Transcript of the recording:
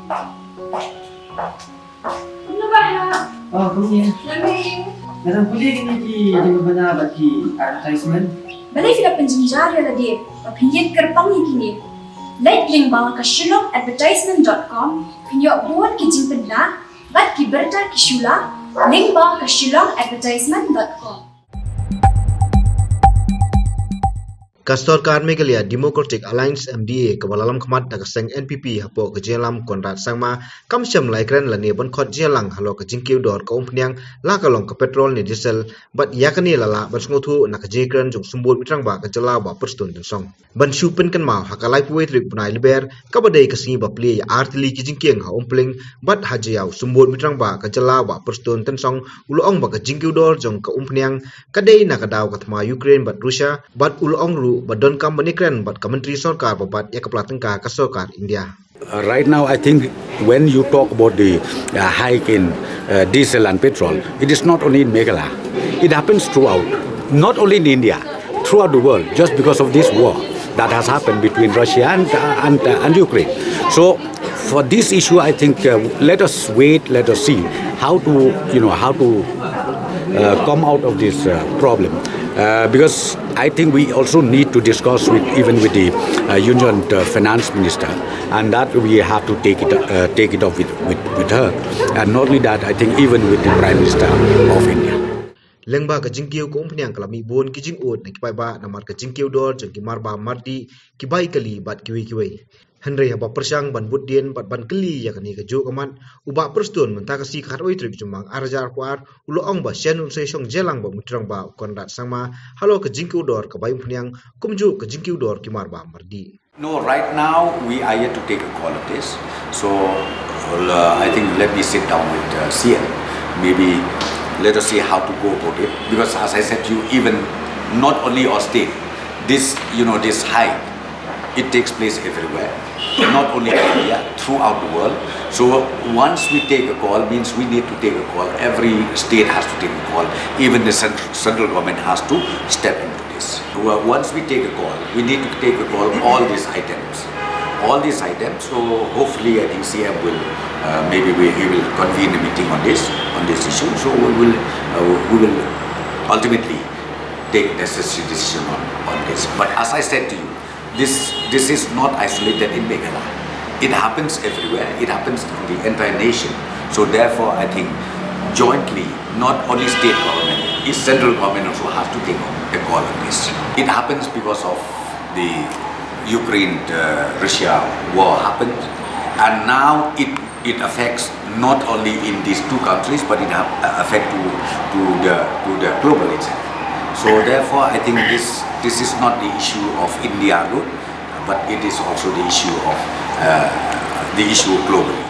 Ano ba ha? Oh, kuya. Lamig. Narang puli kini di mabana bagi advertisement. Balay sila penjinjar ya lagi. Opinion kerpang ini. Like link bawah ke shillongadvertisement.com. Pinyo buat ki jimpedna. Bat ki berta ki shula. Link bawah ke shillongadvertisement.com. Kastor Karmi Galia Democratic Alliance MDA Kabalalam Khamat Nakaseng NPP Hapo Kajelam Konrad Sangma Kamsyam Laikren Lani Bon Khot Jelang Halo Kajingkiw DOR Ka UMPHNIANG Lakalong Ka Petrol ni Diesel Bat Yakani Lala Ban Sngothu Nakajekren Jung Sumbut Mitrang Ba Kajala Ba Perstun Song Ban Shupen Kan Mau Hakalai Puwe Trik Punai Liber Kabadai Kasingi Ba Pli Artili Kijingkieng Ha Umpling Bat Hajiau Sumbut Mitrang Ba Kajala Ba Perstun Song Uloong Ba Kajingkiw DOR Jung Ka UMPHNIANG Kadai Nakadaw Katma Ukraine Bat Russia Bat Uloong Ru Badon company kren but Kementeri Sorkar babat ya keplatengka ke Sorkar India. Right now, I think when you talk about the hike in diesel and petrol, it is not only in Meghalaya. It happens throughout, not only in India, throughout the world, just because of this war that has happened between Russia and Ukraine. So, for this issue, I think let us wait, let us see how to come out of this problem. Because I think we also need to discuss even with the Union Finance Minister, and that we have to take it up with her, and not only that, I think even with the Prime Minister of India. Lengba Kajingkiw Ka UMPHNIANG Kalami Bon Kijing Ut Nakipai Ba Namar Kajingkiw DOR Jeng Kimar Ba Mardi Kibai Kali Bat Kiwi hynrei haba persang ban budien bat ban keli yakni kejo kaman uba perstun mentakasi khat oi trik jumang arjar kuar uloong ba shenun sesong jelang ba mutrang ba konrat sangma halo Kajingkiw DOR ka bayum phniang kumju Kajingkiw DOR kimar ba mardi. No, right now we are yet to take a call of this. So I think let me sit down with CM. Maybe let us see how to go about it. Because as I said to you, even not only our state, this hike, it takes place everywhere, not only in India, throughout the world. So once we take a call, means we need to take a call. Every state has to take a call. Even the central government has to step into this. Once we take a call, we need to take a call all these items. So hopefully, I think CM will maybe he will convene a meeting on this issue. So we will ultimately take necessary decision on this. But as I said to you, this is not isolated in Meghalaya. It happens everywhere. It happens in the entire nation. So therefore, I think jointly, not only state government, central government also has to take a call on this. It happens because of the Ukraine-Russia war happened, and now it affects not only in these two countries, but it affects to the global itself. So therefore, I think this is not the issue of India alone, but it is also the issue globally.